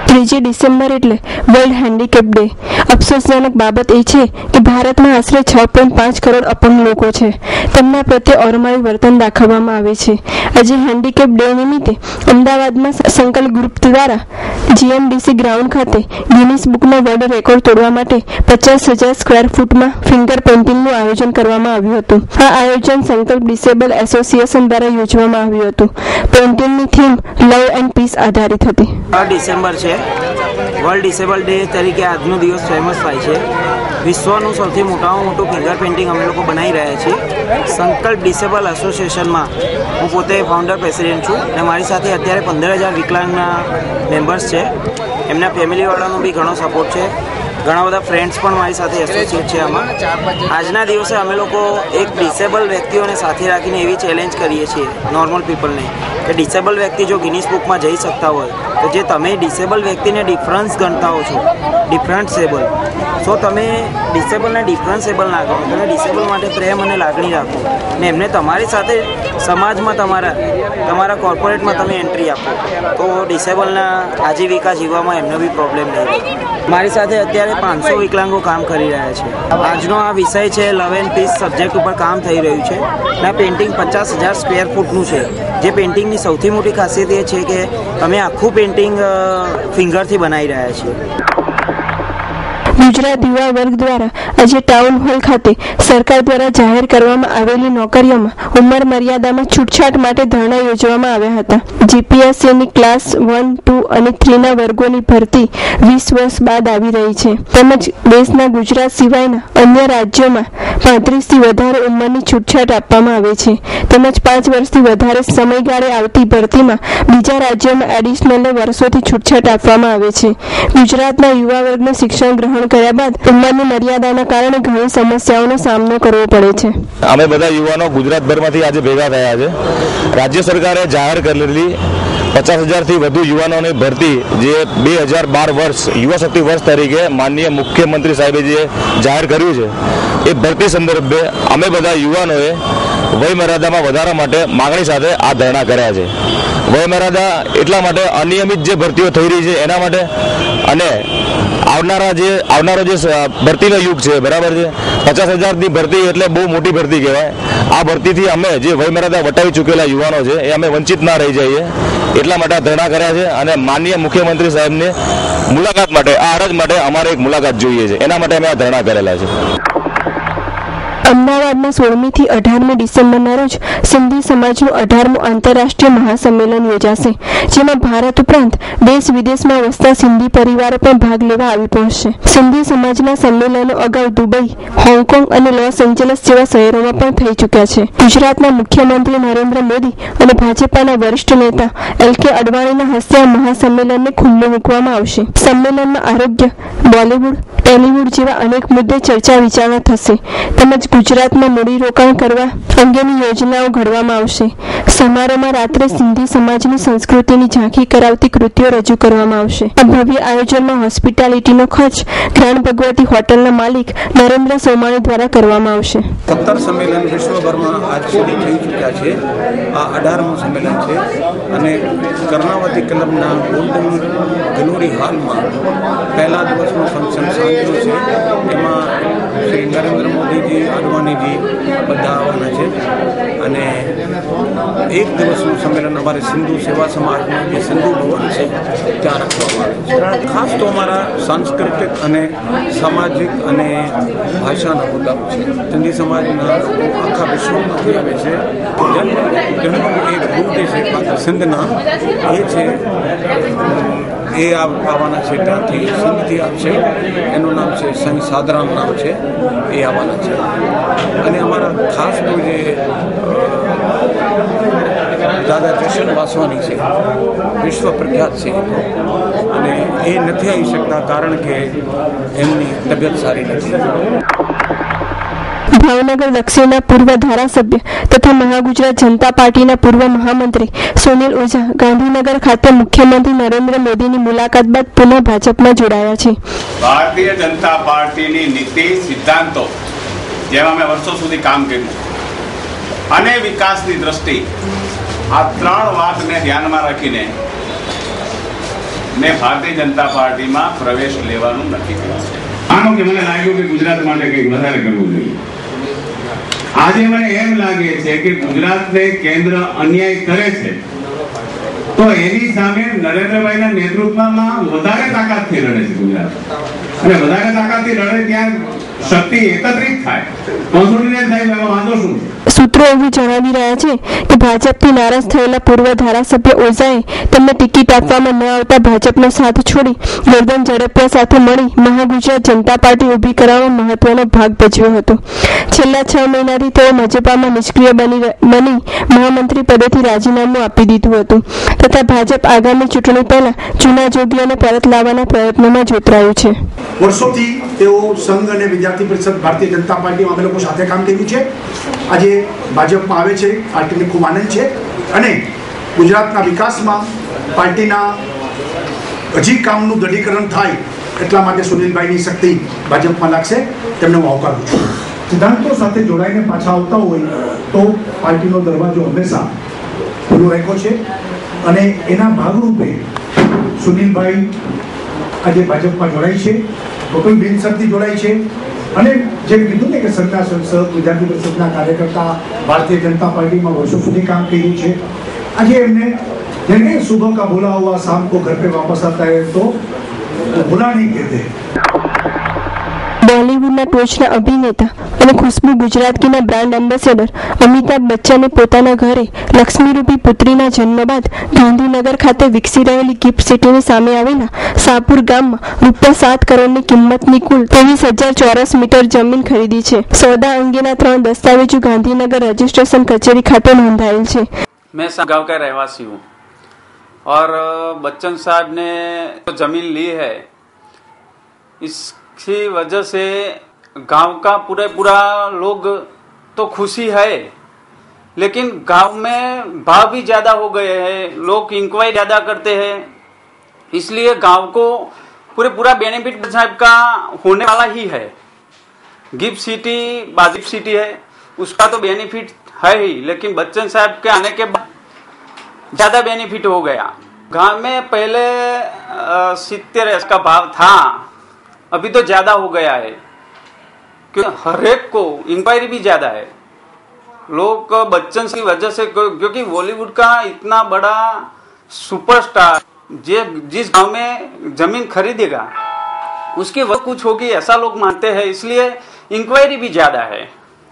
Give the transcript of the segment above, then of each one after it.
3 December એટલે world handicap day. અફસોસજનક બાબત એ છે કે ભારતમાં આશરે 6.5 કરોડ અપંગ લોકો છે। તેમના પ્રત્યે ઓરમાળી વર્તન દાખવવામાં આવે છે। આજે હેન્ડીકેપ ડે નિમિત્તે અમદાવાદમાં સંકલ્પ ગ્રુપ દ્વારા જીએમડીસી ગ્રાઉન્ડ ખાતે ગિનિસ બુકનો વર્લ્ડ રેકોર્ડ તોડવા માટે 50,000 સ્ક્વેર ફૂટમાં ફિંગર પેઇન્ટિંગનું આયોજન કરવામાં આવ્યું હતું। આ આયોજન સંકલ્પ ડિસેબલ એસોસિએશન દ્વારા યોજવામાં આવ્યું હતું। પેઇન્ટિંગની થીમ લવ એન્ડ પીસ આધારિત હતી। 3 ડિસેમ્બર છે, વર્લ્ડ ડિસેબલ ડે તરીકે આજનો દિવસ ફેમસ થાય છે। વિશ્વનું સૌથી મોટું ફિંગર પેઇન્ટિંગ અમે લોકો બનાવી રહ્યા છીએ। સંકલ્પ ડિસેબલ એસોસિએશનમાં હું પોતે ફાઉન્ડર પ્રેસિડેન્ટ છું અને મારી સાથે અત્યારે 15,000 વિકલાંગના મેમ્બર્સ છે। એમના ફેમિલીવાળાનો બી ઘણો સપોર્ટ છે। ઘણા બધા ફ્રેન્ડ્સ પણ મારી સાથે એસોસિએટ છે। આમાં આજના દિવસે અમે લોકો એક ડિસેબલ વ્યક્તિઓને સાથે રાખીને એવી ચેલેન્જ કરીએ છીએ નોર્મલ પીપલને કે ડિસેબલ વ્યક્તિ જો ગિનિસ બુકમાં જઈ શકતા હોય તો જે તમે ડિસેબલ વ્યક્તિને ડિફરન્સ ગણતા હો છો, ડિફરન્સેબલ, સો તમે ડિસેબલને ડિફરન્સેબલ ના કરો, તમે ડિસેબલ માટે પ્રેમ અને લાગણી રાખો ને એમને તમારી સાથે સમાજમાં તમારા કોર્પોરેટમાં તમે એન્ટ્રી આપો તો ડિસેબલના આજીવિકા જીવવામાં એમનો બી પ્રોબ્લેમ નહીં રહે। મારી સાથે અત્યારે 500 વિકલાંગો કામ કરી રહ્યા છે। આજનો આ વિષય છે લવ એન્ડ પીસ સબ્જેક્ટ ઉપર કામ થઈ રહ્યું છે અને પેઇન્ટિંગ 50,000 સ્ક્વેર ફૂટનું છે। જે પેઇન્ટિંગની સૌથી મોટી ખાસિયત એ છે કે અમે આખું પેઇન્ટિંગ ફિંગરથી બનાવી રહ્યા છીએ। ગુજરાત યુવા વર્ગ દ્વારા આજે ટાઉન હોલ ખાતે સરકાર દ્વારા જાહેર કરવામાં આવેલી નોકરીઓમાં ઉંમર મર્યાદામાં છૂટછાટ માટે ધરણા યોજવામાં આવ્યા હતા। જીપીએસસીની ક્લાસ 1, 2 અને 3ના વર્ગોની ભરતી 20 વર્ષ બાદ આવી રહી છે તેમજ દેશના ગુજરાત સિવાયના અન્ય રાજ્યોમાં 35થી વધારે ઉંમરની છૂટછાટ આપવામાં આવે છે તેમજ 5 વર્ષથી વધારે સમયગાળે આવતી ભરતીમાં બીજા રાજ્યોમાં એડિશનલ વર્ષોથી છૂટછાટ આપવામાં આવે છે। ગુજરાતના યુવા વર્ગને શિક્ષણ ગ્રહણ કર્યા બાદ ઉંમરની મર્યાદાના કારણે ઘણી સમસ્યાઓનો સામનો કરવો પડે છે। અમે બધા યુવાનો ગુજરાતભરમાંથી આજે ભેગા થયા છે। રાજ્ય સરકારે જાહેર કરેલી 50,000થી વધુ યુવાનોની ભરતી જે 2012 વર્ષ યુવા શક્તિ વર્ષ તરીકે માનનીય મુખ્યમંત્રી સાહેબે જે જાહેર કર્યું છે એ ભરતી સંદર્ભે અમે બધા યુવાનોએ વયમર્યાદામાં વધારા માટે માગણી સાથે આ ધરણા કર્યા છે। વયમર્યાદા એટલા માટે અનિયમિત જે ભરતીઓ થઈ રહી છે એના માટે અને આવનારો જે ભરતીનો યુગ છે, બરાબર છે, 50,000ની ભરતી એટલે બહુ મોટી ભરતી કહેવાય। આ ભરતીથી અમે જે વયમર્યાદા વટાવી ચૂકેલા યુવાનો છે એ અમે વંચિત ના રહી જઈએ એટલા માટે આ ધરણા કર્યા છે અને માનનીય મુખ્યમંત્રી સાહેબને મુલાકાત માટે આ અરજ માટે અમારે એક મુલાકાત જોઈએ છે એના માટે અમે આ ધરણા કરેલા છે। અમદાવાદમાં 16મી થી 18મી ડિસેમ્બરના રોજ સિંધી સમાજનું 18મું આંતરરાષ્ટ્રીય મહાસંમેલન યોજાશે જેમાં ભારત ઉપરાંત દેશ વિદેશમાં વસતા સિંધી પરિવારો પણ ભાગ લેવા આવી પહોંચશે। સિંધી સમાજના સંમેલનો અગાઉ દુબઈ, હોંગકોંગ અને લોસ એન્જલસ જેવા શહેરોમાં પણ થઈ ચૂક્યા છે। ગુજરાતના મુખ્યમંત્રી નરેન્દ્ર મોદી અને ભાજપાના વરિષ્ઠ નેતા એલ.કે. અડવાણીના હસ્તે આ મહાસંમેલનને ખુલ્લું મૂકવામાં આવશે। સંમેલનમાં આરોગ્ય, બોલિવૂડ, ટેલિવૂડ જેવા અનેક મુદ્દે ચર્ચા વિચારણા થશે તેમજ ગુજરાતમાં મૂડીરોકાણ કરવા અંગેની યોજનાઓ ઘડવામાં આવશે। સમારોહમાં રાત્રે સિંધી સમાજની સંસ્કૃતિની ઝાંખી કરાવતી કૃતિઓ રજૂ કરવામાં આવશે। આ ભવ્ય આયોજનમાં હોસ્પિટાલિટીનો ખર્ચ ગ્રાન્ડ ભગવતી હોટલના માલિક નરેન્દ્ર સોમાણી દ્વારા કરવામાં આવશે। 17 સંમેલન વિશ્વભરમાં આજ સુધી થઈ ચૂક્યા છે। આ 18મું સંમેલન છે અને કર્ણાવતી ક્લબના ગોલ્ડન ગ્લોરી હોલમાં પહેલા દિવસનું ફંક્શન સાંજનું છે। એમાં શ્રી નરેન્દ્ર મોદીજી, અડવાણીજી બધા આવવાના છે અને એક દિવસનું સંમેલન અમારે સિંધુ સેવા સમાજનું જે સિંધુ ભવન છે ત્યાં રાખવામાં આવે છે। ખાસ તો અમારા સાંસ્કૃતિક અને સામાજિક અને ભાષાના મુદ્દાઓ છે। સિંધી સમાજના લોકો આખા વિશ્વમાંથી આવે છે। જેનું એક ગ્રુપ જે છે સિંધના એ છે એ આવવાના છે ત્યાંથી સિંધથી આવશે। એનું નામ છે સંઘ સાદરાનું નામ છે, એ આવવાના છે અને અમારા ખાસ તો જે દાદા જશન વાસવાની છે, વિશ્વ પ્રખ્યાત છે અને એ નથી આવી શકતા કારણ કે એમની તબિયત સારી નથી। ભાવનગર દક્ષિણના પૂર્વ ધારાસભ્ય તથા મહાગુજરાત જનતા પાર્ટીના પૂર્વ મહામંત્રી સુનિલ ઓઝા ગાંધીનગર ખાતે મુખ્યમંત્રી નરેન્દ્ર મોદીની મુલાકાત બાદ પુનઃ ભાજપમાં જોડાયા છે। ભારતીય જનતા પાર્ટીની નીતિ સિદ્ધાંતો જેમાં અમે વર્ષો સુધી કામ કર્યું અને વિકાસની દ્રષ્ટિ આ 3 વાતને ધ્યાનમાં રાખીને મેં ભારતીય જનતા પાર્ટીમાં પ્રવેશ લેવાનું નક્કી કર્યું છે. આનો કે મને લાગ્યું કે ગુજરાત માટે કંઈક વધારે કરવું જોઈએ. આજે મને એમ લાગે છે કે ગુજરાતને કેન્દ્ર અન્યાય કરે છે તો એની સામે નરેન્દ્રભાઈના નેતૃત્વમાં વધારે તાકાતથી લડે છે ગુજરાત. અને વધારે તાકાતથી લડે ત્યાં શક્તિ એકત્રિત થાય, કોન્સોલિડેટ થાય, એમાં વાંધો શું છે? સૂત્રો એવું જણાવી રહ્યા છે કે ભાજપથી નારાજ થયેલા પૂર્વ ધારાસભ્ય ઓઝાએ તેમને ટિકિટ આપવામાં ન આવતા ભાજપનો સાથ છોડી ગોરધન ઝડપિયા સાથે મળી મહાગુજરાત જનતા પાર્ટી ઊભી કરવામાં મહત્વનો ભાગ ભજવ્યો હતો. છેલ્લા 6 મહિનાથી તેઓ ભાજપમાં નિષ્ક્રિય બની મહામંત્રી પદેથી રાજીનામું આપી દીધું હતું તથા ભાજપ આગામી ચૂંટણી પહેલા જૂના જોગીઓને પરત લાવવાના પ્રયત્નોમાં જોતરાયું છે. વર્ષોથી તેઓ સંઘ અને વિદ્યાર્થી પરિષદ ભારતીય જનતા પાર્ટીમાં અમે લોકો સાથે કામ કર્યું છે. આજે ભાજપમાં આવે છે, પાર્ટીને ખૂબ આનંદ છે અને ગુજરાતના વિકાસમાં પાર્ટીના હજી કામનું દઢીકરણ થાય એટલા માટે સુનિલભાઈની શક્તિ ભાજપમાં લાગશે, તેમને હું આવકારું છું. સિદ્ધાંતો સાથે જોડાઈને પાછા આવતા હોય તો પાર્ટીનો દરવાજો હંમેશા ખુલ્લો રાખ્યો છે અને એના ભાગરૂપે સુનિલભાઈ આજે ભાજપમાં જોડાય છે, કપિલબેન સાથે જોડાય છે અને જેમ કીધું ને કે સંઘના સંસદ વિદ્યાર્થી પરિષદના કાર્યકર્તા ભારતીય જનતા પાર્ટીમાં વર્ષો સુધી કામ કર્યું છે. આજે એમને જેને સુબહ કા બોલા હુआ शाम को घर पे वापस आता है तो भुला नहीं कहते. બોલિવૂડના ટોચના અભિનેતા અને ખુશ્બુ ગુજરાતકીના બ્રાન્ડ એમ્બેસેડર અમિતાભ બચ્ચને પોતાના ઘરે લક્ષ્મીરૂપી પુત્રીના જન્મ બાદ ગાંધીનગર ખાતે વિકસી રહેલી ગિફ્ટ સિટીની સામે આવેલા શાહપુર ગામમાં ₹7 કરોડની કિંમતની કુલ 23,000 ચોરસ મીટર જમીન ખરીદી છે. સોદા અંગેના 3 દસ્તાવેજો ગાંધીનગર રजिस्ट्रेशन कचेरी खाते नोंधाયેલ છે. मैं गांव का रहवासी हूँ और बच्चन साहब ने जो जमीन ली है इसकी वजह से गांव का पूरा लोग तो खुशी है, लेकिन गांव में भाव भी ज्यादा हो गए हैं, लोग इंक्वायरी ज्यादा करते हैं, इसलिए गांव को पूरा बेनिफिट साहब का होने वाला ही है. गिफ्ट सिटी बाजिब सिटी है, उसका तो बेनिफिट है ही, लेकिन बच्चन साहब के आने के बाद ज्यादा बेनिफिट हो गया. गांव में पहले 70 का भाव था, अभी तो ज्यादा हो गया है क्योंकि हर एक को इंक्वायरी भी ज्यादा है. लोग बच्चन की वजह से, क्योंकि बॉलीवुड का इतना बड़ा सुपरस्टार जिस गांव में जमीन खरीदेगा उसकी वजह कुछ होगी ऐसा लोग मानते हैं, इसलिए इंक्वायरी भी ज्यादा है.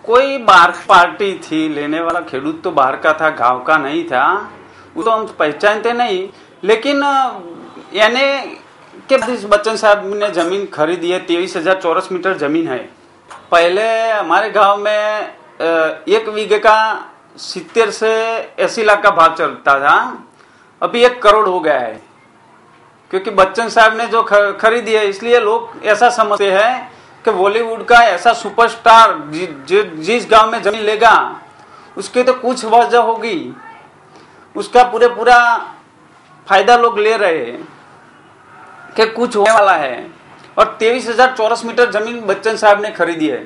कोई बाहर पार्टी थी, लेने वाला खेडूत तो बाहर का था, गांव का नहीं था, वो तो हम पहचानते नहीं, लेकिन यानी कि बच्चन साहब ने जमीन खरीदी है. 23,000 चौरस मीटर जमीन है. पहले हमारे गांव में 1 बीघे का 70 से 80 लाख का भाव चलता था, अभी 1 करोड़ हो गया है, क्योंकि बच्चन साहब ने जो खरीदी है, इसलिए लोग ऐसा समझते हैं कि बॉलीवुड का ऐसा सुपरस्टार जिस गांव में जमीन लेगा उसकी तो कुछ वजह होगी, उसका पूरा फायदा लोग ले रहे हैं कि कुछ होने वाला है. और 23,000 चौरस मीटर जमीन बच्चन साहब ने खरीदी है.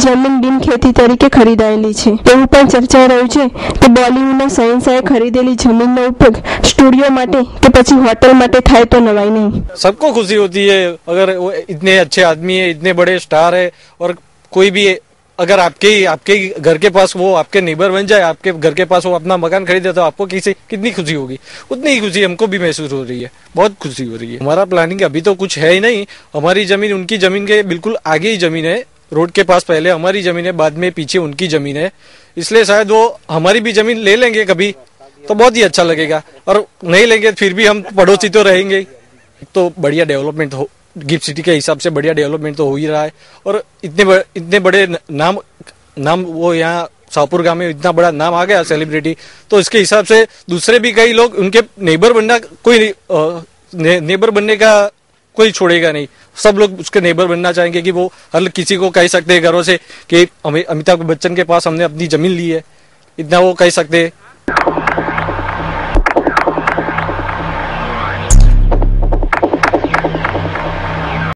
જમીન બિનખેતી તરીકે ખરીદાયેલી છે એવું પણ ચર્ચાઈ રહ્યું છે કે બોલિવૂડના શહેનશાહે ખરીદેલી જમીનનો ઉપયોગ સ્ટુડિયો માટે કે પછી હોટલ માટે થાય તો નવાઈ નહીં. सबको खुशी होती है अगर वो इतने अच्छे आदमी है, इतने बड़े स्टार है, और कोई भी अगर आपके घर के पास वो आपके नेबर बन जाए, आपके घर के पास वो अपना मकान खरीदे तो आपको कितनी खुशी होगी. उतनी ही खुशी हमको भी महसूस हो रही है, बहुत खुशी हो रही है. हमारा प्लानिंग अभी तो कुछ है ही नहीं. हमारी जमीन उनकी जमीन के बिल्कुल आगे ही जमीन है, रोड के पास पहले हमारी जमीन है, बाद में पीछे उनकी जमीन है, इसलिए शायद वो हमारी भी जमीन ले लेंगे कभी तो बहुत ही अच्छा लगेगा, और नहीं लेंगे फिर भी हम पड़ोसी तो रहेंगे. तो बढ़िया डेवलपमेंट हो, गिफ्ट सिटी के हिसाब से बढ़िया डेवलपमेंट तो हो ही रहा है, और इतने बड़े नाम वो यहाँ शाहपुर गांव में इतना बड़ा नाम आ गया सेलिब्रिटी, तो इसके हिसाब से दूसरे भी कई लोग उनके नेबर बनने का कोई छोड़ेगा नहीं. सब लोग उसके नेबर बनना चाहेंगे कि वो हर किसी को कह सकते हैं घरों से कि अमिताभ बच्चन के पास हमने अपनी जमीन ली है, इतना वो कह सकते हैं.